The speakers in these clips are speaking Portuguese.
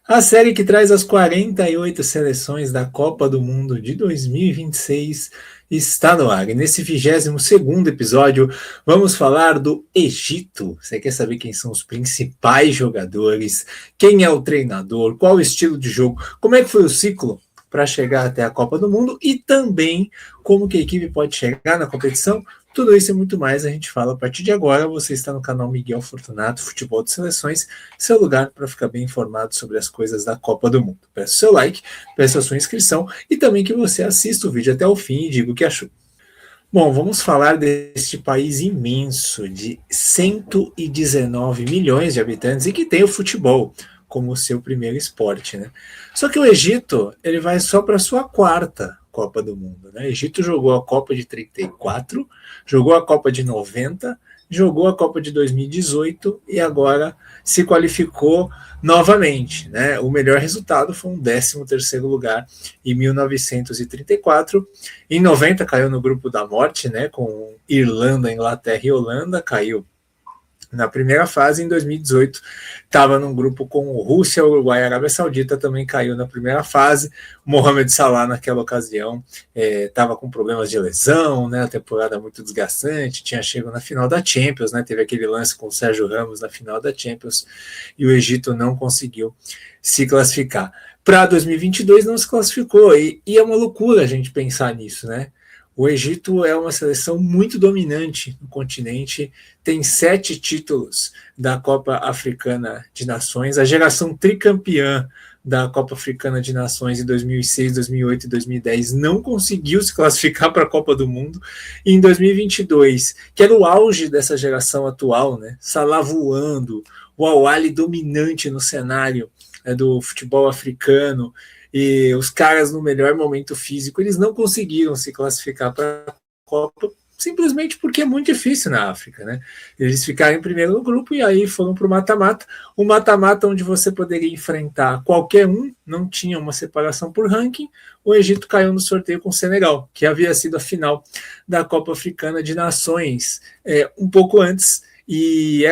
A série que traz as 48 seleções da Copa do Mundo de 2026 está no ar. E nesse 22º episódio, vamos falar do Egito. Você quer saber quem são os principais jogadores, quem é o treinador, qual o estilo de jogo, como é que foi o ciclo para chegar até a Copa do Mundo e também como que a equipe pode chegar na competição? Tudo isso e muito mais a gente fala a partir de agora. Você está no canal Miguel Fortunato, Futebol de Seleções, seu lugar para ficar bem informado sobre as coisas da Copa do Mundo. Peço seu like, peço a sua inscrição e também que você assista o vídeo até o fim e diga o que achou. Bom, vamos falar deste país imenso de 119 milhões de habitantes e que tem o futebol como seu primeiro esporte, né? Só que o Egito, ele vai só para a sua quarta Copa do Mundo, né? O Egito jogou a Copa de 34, jogou a Copa de 90, jogou a Copa de 2018 e agora se qualificou novamente, né? O melhor resultado foi um 13º lugar em 1934. Em 90 caiu no grupo da morte, né? Com Irlanda, Inglaterra e Holanda, caiu na primeira fase. Em 2018 estava num grupo com Rússia, Uruguai e Arábia Saudita, também caiu na primeira fase. Mohamed Salah naquela ocasião estava com problemas de lesão, né, a temporada muito desgastante, tinha chegado na final da Champions, né, teve aquele lance com o Sérgio Ramos na final da Champions e o Egito não conseguiu se classificar. Para 2022 não se classificou e é uma loucura a gente pensar nisso, né? O Egito é uma seleção muito dominante no continente, tem 7 títulos da Copa Africana de Nações, a geração tricampeã da Copa Africana de Nações em 2006, 2008 e 2010 não conseguiu se classificar para a Copa do Mundo, e em 2022, que era o auge dessa geração atual, né? Salah voando, o Al-Ahly dominante no cenário do futebol africano, e os caras no melhor momento físico, eles não conseguiram se classificar para a Copa, simplesmente porque é muito difícil na África, né? Eles ficaram em primeiro no grupo e aí foram para o mata-mata, um mata-mata onde você poderia enfrentar qualquer um, não tinha uma separação por ranking. O Egito caiu no sorteio com o Senegal, que havia sido a final da Copa Africana de Nações um pouco antes, e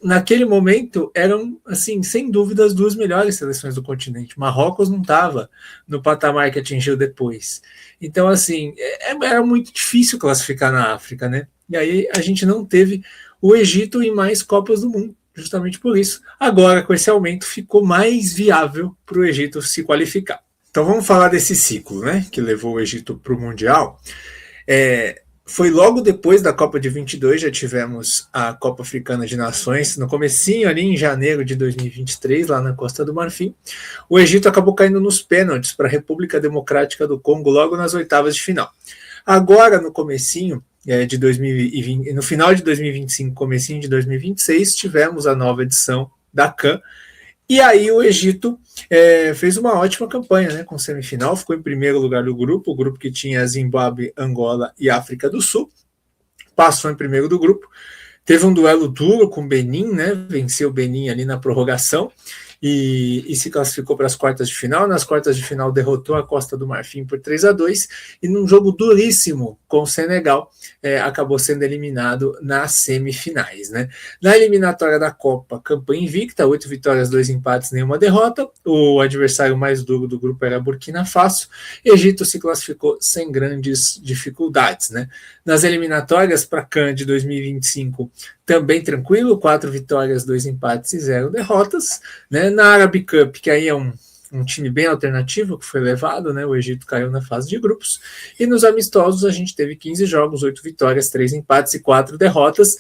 naquele momento eram, assim, sem dúvida, as duas melhores seleções do continente. Marrocos não estava no patamar que atingiu depois. Então, assim, era muito difícil classificar na África, né? E aí a gente não teve o Egito em mais Copas do Mundo, justamente por isso. Agora, com esse aumento, ficou mais viável para o Egito se qualificar. Então vamos falar desse ciclo, né, que levou o Egito para o Mundial. Foi logo depois da Copa de 22, já tivemos a Copa Africana de Nações, no comecinho ali em janeiro de 2023, lá na Costa do Marfim. O Egito acabou caindo nos pênaltis para a República Democrática do Congo, logo nas oitavas de final. Agora, no comecinho de 2020, no final de 2025, comecinho de 2026, tivemos a nova edição da CAN. E aí o Egito fez uma ótima campanha, né, com semifinal, ficou em primeiro lugar do grupo, o grupo que tinha Zimbábue, Angola e África do Sul, passou em primeiro do grupo, teve um duelo duro com o Benin, né, venceu o Benin ali na prorrogação, e se classificou para as quartas de final. Nas quartas de final derrotou a Costa do Marfim por 3-2, e num jogo duríssimo com o Senegal, acabou sendo eliminado nas semifinais, né? Na eliminatória da Copa, campanha invicta, 8 vitórias, 2 empates, nenhuma derrota. O adversário mais duro do grupo era Burkina Faso. Egito se classificou sem grandes dificuldades, né? Nas eliminatórias para a CAN de 2025, também tranquilo, 4 vitórias, 2 empates e 0 derrotas, né? Na Arab Cup, que aí é um time bem alternativo que foi levado, né? O Egito caiu na fase de grupos, e nos amistosos a gente teve 15 jogos, 8 vitórias, 3 empates e 4 derrotas.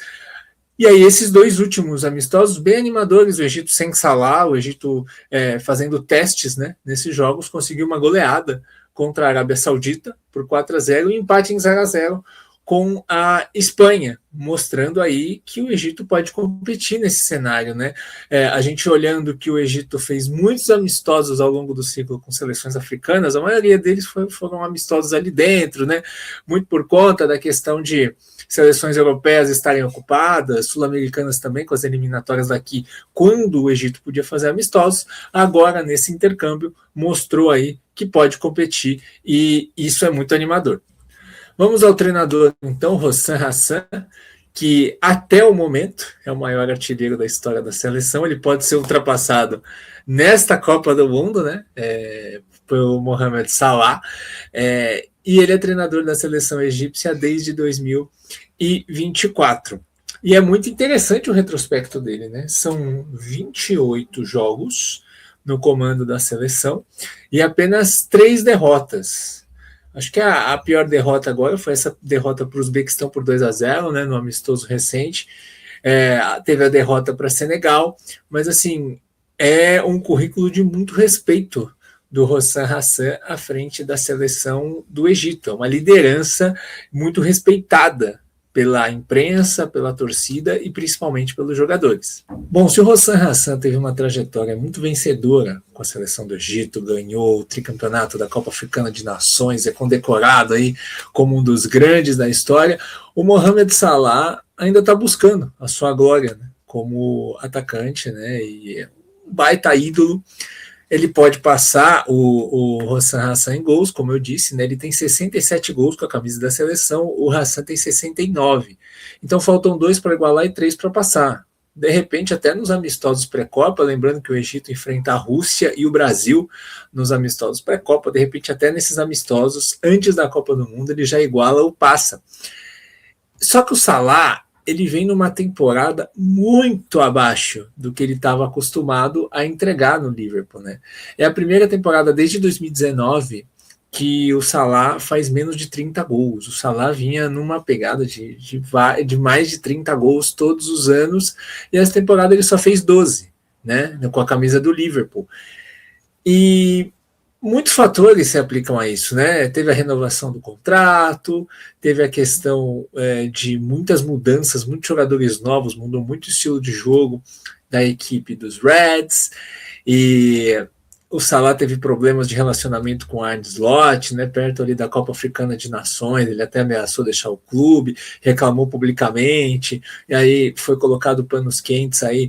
E aí esses dois últimos amistosos bem animadores, o Egito sem Salah, o Egito fazendo testes, né, nesses jogos, conseguiu uma goleada contra a Arábia Saudita por 4-0 e empate em 0-0 com a Espanha, mostrando aí que o Egito pode competir nesse cenário, né? A gente olhando que o Egito fez muitos amistosos ao longo do ciclo com seleções africanas, a maioria deles foram amistosos ali dentro, né? Muito por conta da questão de seleções europeias estarem ocupadas, sul-americanas também, com as eliminatórias daqui, quando o Egito podia fazer amistosos. Agora, nesse intercâmbio, mostrou aí que pode competir, e isso é muito animador. Vamos ao treinador, então, Hossam Hassan, que até o momento é o maior artilheiro da história da seleção. Ele pode ser ultrapassado nesta Copa do Mundo, né? Pelo Mohamed Salah. E ele é treinador da seleção egípcia desde 2024. E é muito interessante o retrospecto dele, né? São 28 jogos no comando da seleção e apenas 3 derrotas. Acho que a pior derrota agora foi essa derrota para o Uzbequistão por 2-0, né, no amistoso recente. Teve a derrota para Senegal, mas assim, é um currículo de muito respeito do Hossam Hassan à frente da seleção do Egito. É uma liderança muito respeitada pela imprensa, pela torcida e principalmente pelos jogadores. Bom, se o Hossam Hassan teve uma trajetória muito vencedora com a seleção do Egito, ganhou o tricampeonato da Copa Africana de Nações, é condecorado aí como um dos grandes da história, o Mohamed Salah ainda está buscando a sua glória, né, como atacante, né, e um baita ídolo. Ele pode passar o Hossam Hassan em gols, como eu disse, né? Ele tem 67 gols com a camisa da seleção, o Hassan tem 69. Então faltam 2 para igualar e 3 para passar. De repente, até nos amistosos pré-Copa, lembrando que o Egito enfrenta a Rússia e o Brasil nos amistosos pré-Copa, de repente até nesses amistosos, antes da Copa do Mundo, ele já iguala ou passa. Só que o Salah, ele vem numa temporada muito abaixo do que ele estava acostumado a entregar no Liverpool, né? É a primeira temporada desde 2019 que o Salah faz menos de 30 gols. O Salah vinha numa pegada de mais de 30 gols todos os anos, e essa temporada ele só fez 12, né? Com a camisa do Liverpool. E muitos fatores se aplicam a isso, né? Teve a renovação do contrato, teve a questão de muitas mudanças, muitos jogadores novos, mudou muito o estilo de jogo da equipe dos Reds, e o Salah teve problemas de relacionamento com o Arne Slot, né, perto ali da Copa Africana de Nações, ele até ameaçou deixar o clube, reclamou publicamente, e aí foi colocado panos quentes aí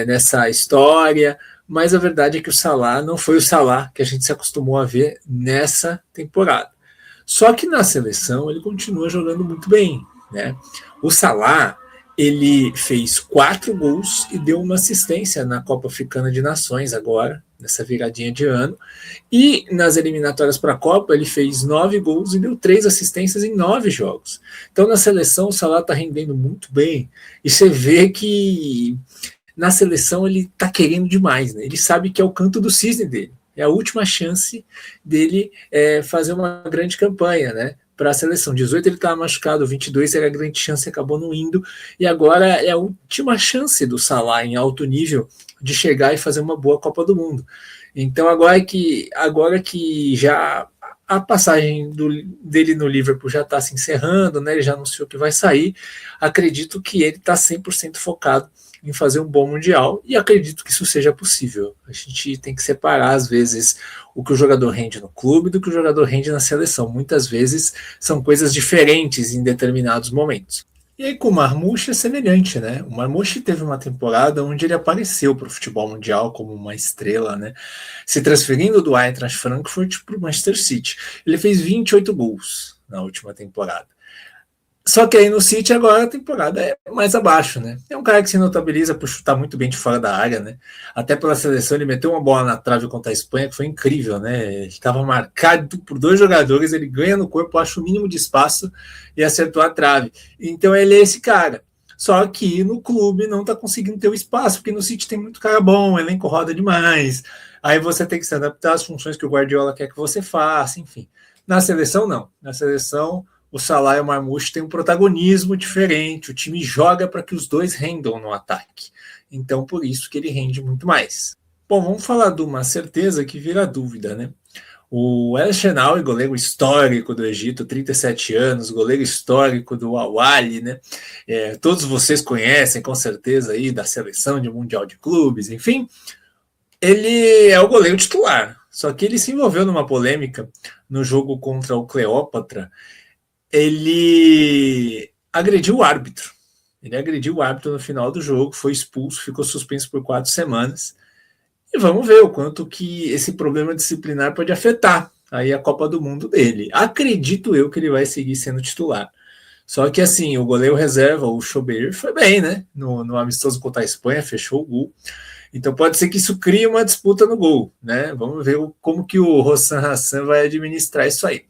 nessa história. Mas a verdade é que o Salah não foi o Salah que a gente se acostumou a ver nessa temporada. Só que na seleção ele continua jogando muito bem, né? O Salah, ele fez 4 gols e deu uma assistência na Copa Africana de Nações agora, nessa viradinha de ano. E nas eliminatórias para a Copa ele fez 9 gols e deu 3 assistências em 9 jogos. Então na seleção o Salah está rendendo muito bem. E você vê que na seleção ele tá querendo demais, né? Ele sabe que é o canto do cisne dele, é a última chance dele fazer uma grande campanha, né? Para a seleção. 18 ele estava machucado, 22 era a grande chance, acabou não indo, e agora é a última chance do Salah em alto nível de chegar e fazer uma boa Copa do Mundo. Então agora que já a passagem dele no Liverpool já está se encerrando, né? Ele já anunciou que vai sair, acredito que ele está 100% focado em fazer um bom Mundial, e acredito que isso seja possível. A gente tem que separar, às vezes, o que o jogador rende no clube do que o jogador rende na seleção. Muitas vezes são coisas diferentes em determinados momentos. E aí com o Marmoush é semelhante, né? O Marmoush teve uma temporada onde ele apareceu para o futebol mundial como uma estrela, né? Se transferindo do Eintracht Frankfurt para o Manchester City. Ele fez 28 gols na última temporada. Só que aí no City agora a temporada é mais abaixo, né? É um cara que se notabiliza por chutar muito bem de fora da área, né? Até pela seleção ele meteu uma bola na trave contra a Espanha que foi incrível, né? Ele estava marcado por 2 jogadores, ele ganha no corpo, acha o mínimo de espaço e acertou a trave. Então ele é esse cara. Só que no clube não está conseguindo ter o espaço, porque no City tem muito cara bom, o elenco roda demais. Aí você tem que se adaptar às funções que o Guardiola quer que você faça, enfim. Na seleção não. Na seleção o Salah e o Marmoush têm um protagonismo diferente, o time joga para que os dois rendam no ataque. Então, por isso que ele rende muito mais. Bom, vamos falar de uma certeza que vira dúvida, né? O El Shenawy, goleiro histórico do Egito, 37 anos, goleiro histórico do Al-Ahly, né? Todos vocês conhecem, com certeza, aí da seleção de Mundial de Clubes, enfim. Ele é o goleiro titular, só que ele se envolveu numa polêmica no jogo contra o Cleópatra. Ele agrediu o árbitro. Ele agrediu o árbitro no final do jogo, foi expulso, ficou suspenso por 4 semanas. E vamos ver o quanto que esse problema disciplinar pode afetar aí a Copa do Mundo dele. Acredito eu que ele vai seguir sendo titular. Só que assim, o goleiro reserva, o Chober, foi bem, né? No amistoso contra a Espanha, fechou o gol. Então pode ser que isso crie uma disputa no gol, né? Vamos ver como que o Hossam Hassan vai administrar isso aí.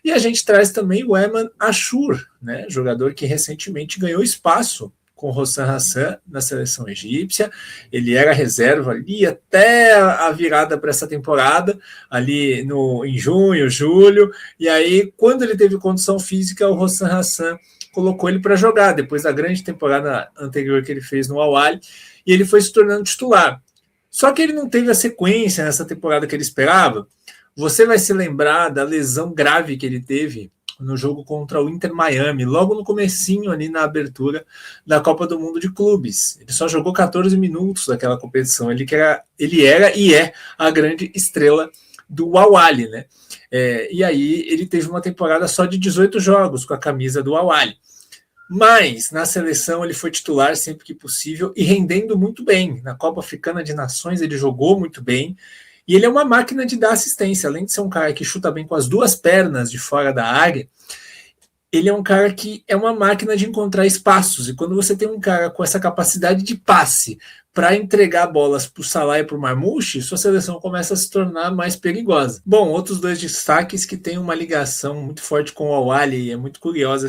E a gente traz também o Eman Ashur, né? Jogador que recentemente ganhou espaço com o Hossam Hassan na seleção egípcia. Ele era reserva ali até a virada para essa temporada, ali em junho, julho, e aí quando ele teve condição física, o Hossam Hassan colocou ele para jogar, depois da grande temporada anterior que ele fez no Al-Ahly, e ele foi se tornando titular. Só que ele não teve a sequência nessa temporada que ele esperava. Você vai se lembrar da lesão grave que ele teve no jogo contra o Inter Miami, logo no comecinho ali na abertura da Copa do Mundo de Clubes. Ele só jogou 14 minutos daquela competição. Ele era e é a grande estrela do Al-Ahly, né? E aí ele teve uma temporada só de 18 jogos com a camisa do Al-Ahly. Mas na seleção ele foi titular sempre que possível e rendendo muito bem. Na Copa Africana de Nações ele jogou muito bem. E ele é uma máquina de dar assistência. Além de ser um cara que chuta bem com as duas pernas de fora da área, ele é um cara que é uma máquina de encontrar espaços. E quando você tem um cara com essa capacidade de passe para entregar bolas para o Salah e para o Marmouche, sua seleção começa a se tornar mais perigosa. Bom, outros dois destaques que têm uma ligação muito forte com o Al-Ahly, e é muito curiosa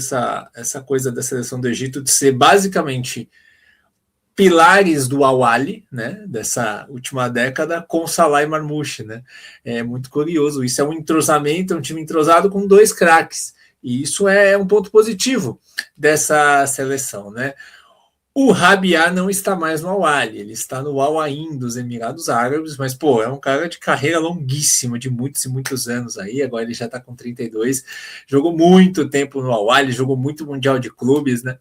essa coisa da seleção do Egito de ser basicamente pilares do Al-Ahly, né, dessa última década, com Salah e Marmouche, né? É muito curioso. Isso é um entrosamento, é um time entrosado com dois craques. E isso é um ponto positivo dessa seleção, né? O Rabiá não está mais no Al-Ahly, ele está no Al Ain dos Emirados Árabes, mas, pô, é um cara de carreira longuíssima, de muitos e muitos anos aí, agora ele já está com 32, jogou muito tempo no Al-Ahly, jogou muito Mundial de Clubes, né?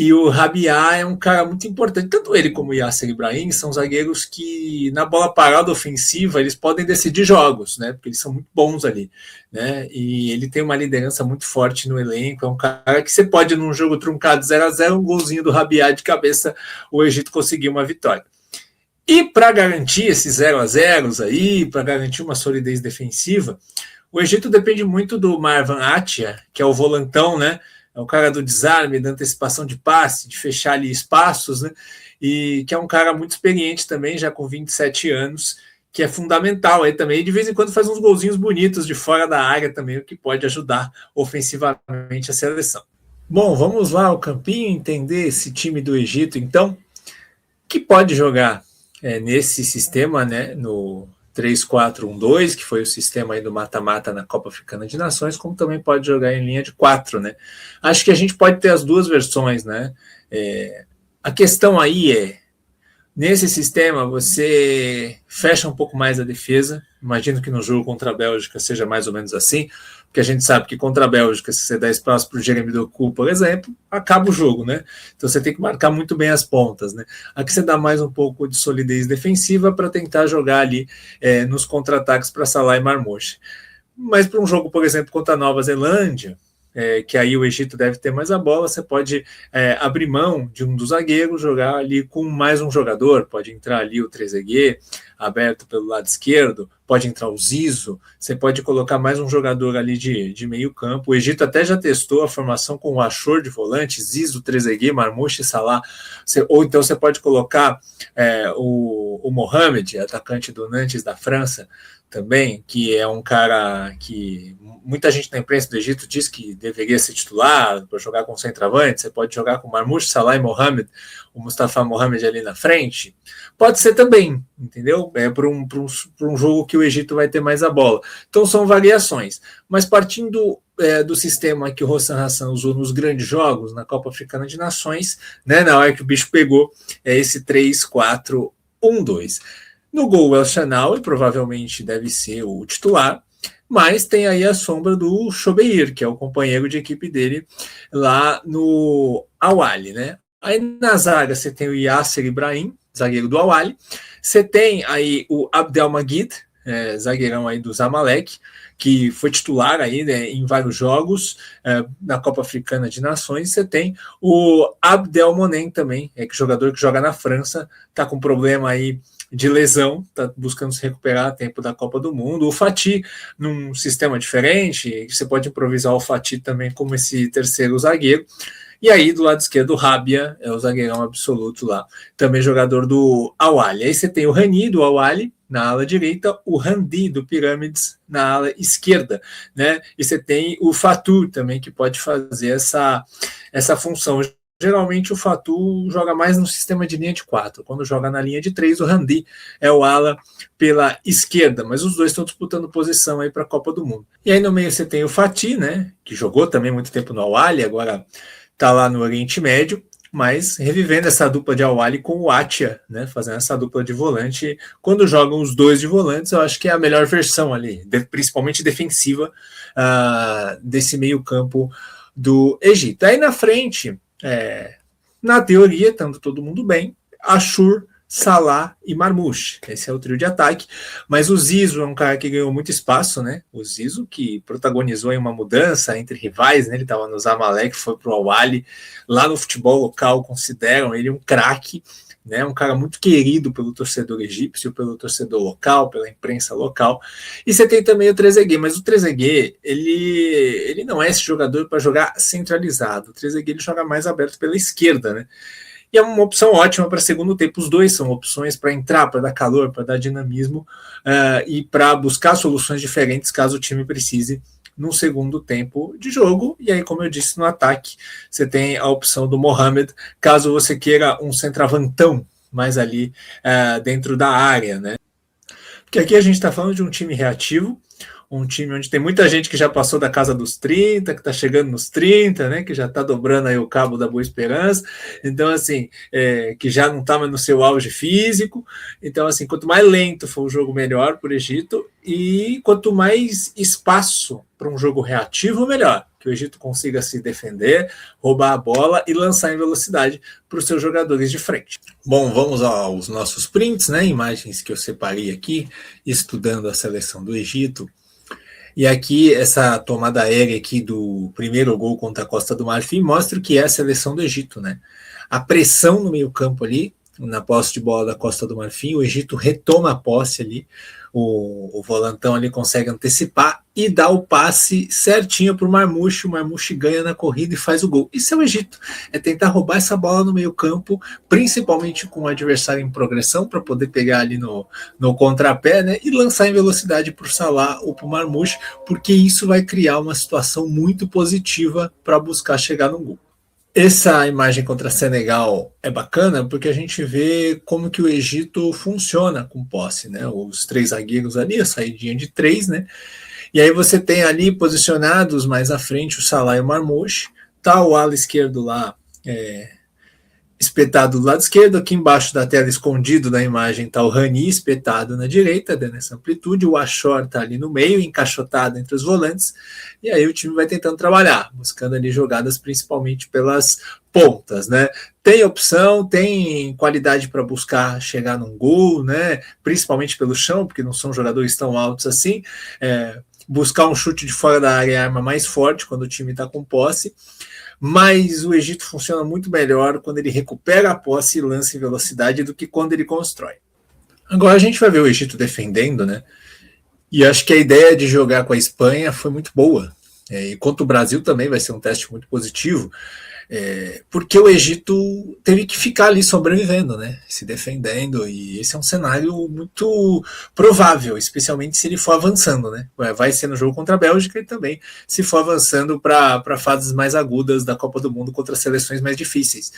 E o Rabiá é um cara muito importante. Tanto ele como o Yasser Ibrahim são zagueiros que, na bola parada ofensiva, eles podem decidir jogos, né? Porque eles são muito bons ali, né? E ele tem uma liderança muito forte no elenco. É um cara que você pode, num jogo truncado 0-0, um golzinho do Rabiá de cabeça, o Egito conseguir uma vitória. E para garantir esses 0-0 aí, para garantir uma solidez defensiva, o Egito depende muito do Marwan Atia, que é o volantão, né? É o cara do desarme, da antecipação de passe, de fechar ali espaços, né? E que é um cara muito experiente também, já com 27 anos, que é fundamental aí também. E de vez em quando faz uns golzinhos bonitos de fora da área também, o que pode ajudar ofensivamente a seleção. Bom, vamos lá ao campinho entender esse time do Egito, então, que pode jogar nesse sistema, né? No 3-4-1-2, que foi o sistema aí do mata-mata na Copa Africana de Nações, como também pode jogar em linha de 4, né? Acho que a gente pode ter as duas versões, né? A questão aí nesse sistema você fecha um pouco mais a defesa. Imagino que no jogo contra a Bélgica seja mais ou menos assim, porque a gente sabe que contra a Bélgica, se você dá espaço para o Jeremy Doku, por exemplo, acaba o jogo, né? Então você tem que marcar muito bem as pontas, né? Aqui você dá mais um pouco de solidez defensiva para tentar jogar ali nos contra-ataques para Salah e Marmouche. Mas para um jogo, por exemplo, contra a Nova Zelândia, que aí o Egito deve ter mais a bola, você pode abrir mão de um dos zagueiros, jogar ali com mais um jogador, pode entrar ali o Trezeguet, aberto pelo lado esquerdo, pode entrar o Zizo, você pode colocar mais um jogador ali de meio campo. O Egito até já testou a formação com o Ashur de volante, Zizo, Trezeguet, Marmouche e Salah, ou então você pode colocar o Mohamed, atacante do Nantes da França, também, que é um cara que muita gente na imprensa do Egito diz que deveria ser titular para jogar com centroavante. Você pode jogar com Marmouche, Salah e Mohamed, o Mustafa Mohamed ali na frente. Pode ser também, entendeu? Para um jogo que o Egito vai ter mais a bola. Então são variações. Mas partindo do sistema que o Hossam Hassan usou nos grandes jogos, na Copa Africana de Nações, né, na hora que o bicho pegou, esse 3-4-1-2. No gol, El Shaarawy provavelmente deve ser o titular, mas tem aí a sombra do Chobeir, que é o companheiro de equipe dele lá no Al-Ahly, né? Aí na zaga você tem o Yasser Ibrahim, zagueiro do Al-Ahly, você tem aí o Abdelmajid, zagueirão aí do Zamalek, que foi titular aí, né, em vários jogos na Copa Africana de Nações. Você tem o Abdelmonem também, que jogador que joga na França, tá com problema aí de lesão, está buscando se recuperar a tempo da Copa do Mundo. O Fati, num sistema diferente, você pode improvisar o Fati também como esse terceiro zagueiro. E aí, do lado esquerdo, o Rabia é o zagueirão absoluto lá, também jogador do Al-Ahly. Aí você tem o Rani, do Al-Ahly, na ala direita, o Randi, do Pirâmides, na ala esquerda, né? E você tem o Fatu também, que pode fazer essa função. Geralmente o Fatu joga mais no sistema de linha de 4. Quando joga na linha de 3, o Randi é o ala pela esquerda, mas os dois estão disputando posição aí para a Copa do Mundo. E aí no meio você tem o Fatih, né, que jogou também muito tempo no Al-Ahly, agora está lá no Oriente Médio, mas revivendo essa dupla de Al-Ahly com o Atia, né, fazendo essa dupla de volante. Quando jogam os dois de volantes, eu acho que é a melhor versão ali, principalmente defensiva, desse meio campo do Egito. Aí na frente, na teoria, estando todo mundo bem, Ashur, Salah e Marmoush. Esse é o trio de ataque. Mas o Zizou é um cara que ganhou muito espaço, né? O Zizou, que protagonizou em uma mudança entre rivais, né? Ele estava no Zamalek, foi para o Al-Ahly. Lá no futebol local, consideram ele um craque, né? Um cara muito querido pelo torcedor egípcio, pelo torcedor local, pela imprensa local. E você tem também o Trezeguet, mas o Trezeguet, ele não é esse jogador para jogar centralizado. O Trezeguet ele joga mais aberto pela esquerda, né? E é uma opção ótima para segundo tempo. Os dois são opções para entrar, para dar calor, para dar dinamismo e para buscar soluções diferentes caso o time precise no segundo tempo de jogo. E aí, como eu disse, no ataque você tem a opção do Mohamed, caso você queira um centroavantão mais ali dentro da área, né? Porque aqui a gente está falando de um time reativo, um time onde tem muita gente que já passou da casa dos 30, que está chegando nos 30, né, que já está dobrando aí o cabo da Boa Esperança, então assim, que já não está mais no seu auge físico. Então assim, quanto mais lento for o jogo, melhor para o Egito, e quanto mais espaço para um jogo reativo, melhor, que o Egito consiga se defender, roubar a bola e lançar em velocidade para os seus jogadores de frente. Bom, vamos aos nossos prints, né, imagens que eu separei aqui, estudando a seleção do Egito. E aqui, essa tomada aérea aqui do primeiro gol contra a Costa do Marfim mostra o que é a seleção do Egito, né? A pressão no meio campo ali, na posse de bola da Costa do Marfim, o Egito retoma a posse ali, o volantão ali consegue antecipar e dá o passe certinho para o Marmoush ganha na corrida e faz o gol. Isso é o Egito, é tentar roubar essa bola no meio campo, principalmente com o adversário em progressão, para poder pegar ali no contrapé, né, e lançar em velocidade para o Salah ou para o Marmoush, porque isso vai criar uma situação muito positiva para buscar chegar no gol. Essa imagem contra Senegal é bacana porque a gente vê como que o Egito funciona com posse, né? Os três zagueiros ali, a saídinha de três, né? E aí você tem ali posicionados mais à frente o Salah e o Marmoush, tá o ala esquerdo lá espetado do lado esquerdo, aqui embaixo da tela, escondido na imagem, está o Rani espetado na direita, dando essa amplitude, o Ashor está ali no meio, encaixotado entre os volantes, e aí o time vai tentando trabalhar, buscando ali jogadas principalmente pelas pontas, né? Tem opção, tem qualidade para buscar chegar num gol, né? Principalmente pelo chão, porque não são jogadores tão altos assim, buscar um chute de fora da área é a arma mais forte quando o time está com posse, mas o Egito funciona muito melhor quando ele recupera a posse e lança em velocidade do que quando ele constrói. Agora a gente vai ver o Egito defendendo, né? E acho que a ideia de jogar com a Espanha foi muito boa. E contra o Brasil também vai ser um teste muito positivo, porque o Egito teve que ficar ali sobrevivendo, né? Se defendendo, e esse é um cenário muito provável, especialmente se ele for avançando, né? Vai ser no jogo contra a Bélgica e também se for avançando para fases mais agudas da Copa do Mundo contra seleções mais difíceis.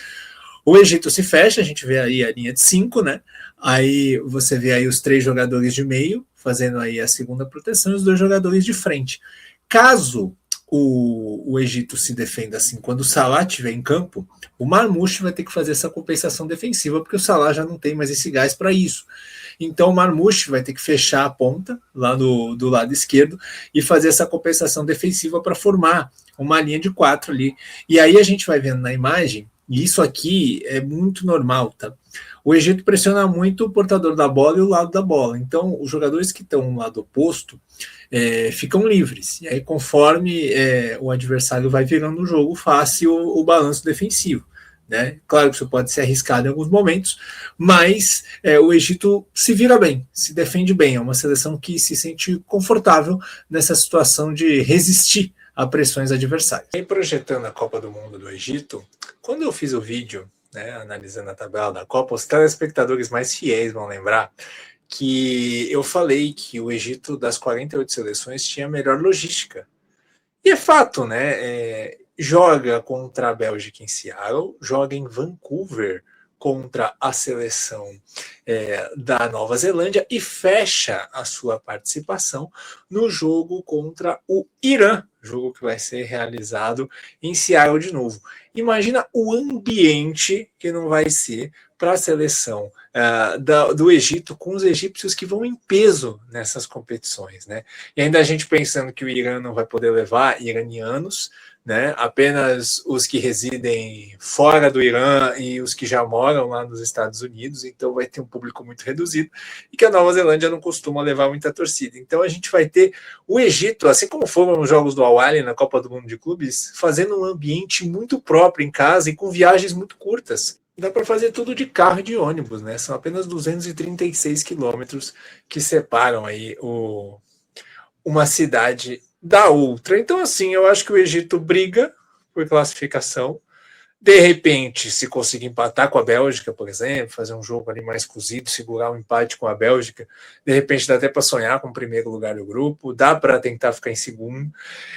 O Egito se fecha, a gente vê aí a linha de 5, né? Aí você vê aí os 3 jogadores de meio, fazendo aí a segunda proteção, e os 2 jogadores de frente. Caso o Egito se defenda assim, quando o Salah estiver em campo, o Marmoush vai ter que fazer essa compensação defensiva, porque o Salah já não tem mais esse gás para isso. Então o Marmoush vai ter que fechar a ponta lá do lado esquerdo e fazer essa compensação defensiva para formar uma linha de 4 ali. E aí a gente vai vendo na imagem, e isso aqui é muito normal, tá? O Egito pressiona muito o portador da bola e o lado da bola. Então, os jogadores que estão no lado oposto ficam livres. E aí, conforme o adversário vai virando o jogo, fácil o balanço defensivo, né? Claro que isso pode ser arriscado em alguns momentos, mas o Egito se vira bem, se defende bem. É uma seleção que se sente confortável nessa situação de resistir a pressões adversárias. E projetando a Copa do Mundo do Egito, quando eu fiz o vídeo, né, analisando a tabela da Copa, os telespectadores mais fiéis vão lembrar que eu falei que o Egito, das 48 seleções, tinha a melhor logística. E é fato, né? Joga contra a Bélgica em Seattle, joga em Vancouver contra a seleção da Nova Zelândia e fecha a sua participação no jogo contra o Irã, jogo que vai ser realizado em Seattle de novo. Imagina o ambiente que não vai ser para a seleção do Egito, com os egípcios que vão em peso nessas competições, né? E ainda a gente pensando que o Irã não vai poder levar iranianos, né? Apenas os que residem fora do Irã e os que já moram lá nos Estados Unidos, então vai ter um público muito reduzido, e que a Nova Zelândia não costuma levar muita torcida. Então a gente vai ter o Egito, assim como foram os jogos do Al-Ahly na Copa do Mundo de Clubes, fazendo um ambiente muito próprio em casa e com viagens muito curtas. Dá para fazer tudo de carro e de ônibus, né? São apenas 236 quilômetros que separam aí uma cidade da outra. Então, assim, eu acho que o Egito briga por classificação. De repente, se conseguir empatar com a Bélgica, por exemplo, fazer um jogo ali mais cozido, segurar um empate com a Bélgica, de repente dá até para sonhar com o primeiro lugar do grupo, dá para tentar ficar em segundo.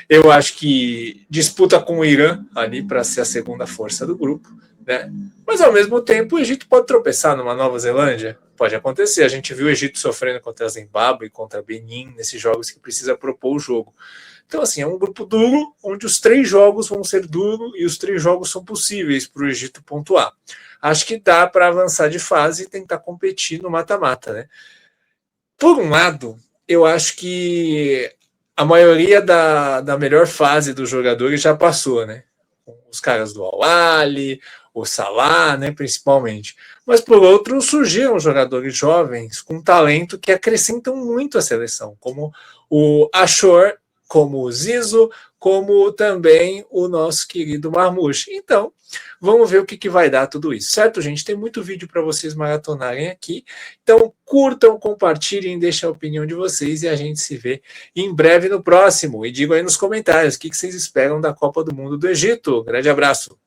Eu acho que disputa com o Irã ali para ser a segunda força do grupo, né? Mas ao mesmo tempo o Egito pode tropeçar numa Nova Zelândia, pode acontecer. A gente viu o Egito sofrendo contra a Zimbábue, contra Benin, nesses jogos que precisa propor o jogo. Então, assim, é um grupo duro, onde os 3 jogos vão ser duros e os 3 jogos são possíveis para o Egito pontuar. Acho que dá para avançar de fase e tentar competir no mata-mata, né? Por um lado, eu acho que a maioria da melhor fase dos jogadores já passou, né? Os caras do Al-Ahly, o Salah, né, principalmente. Mas, por outro, surgiram jogadores jovens com talento que acrescentam muito à seleção, como o Ashore, como o Zizo, como também o nosso querido Marmouche. Então, vamos ver o que vai dar tudo isso, certo, gente? Tem muito vídeo para vocês maratonarem aqui. Então, curtam, compartilhem, deixem a opinião de vocês e a gente se vê em breve no próximo. E digam aí nos comentários o que vocês esperam da Copa do Mundo do Egito. Grande abraço!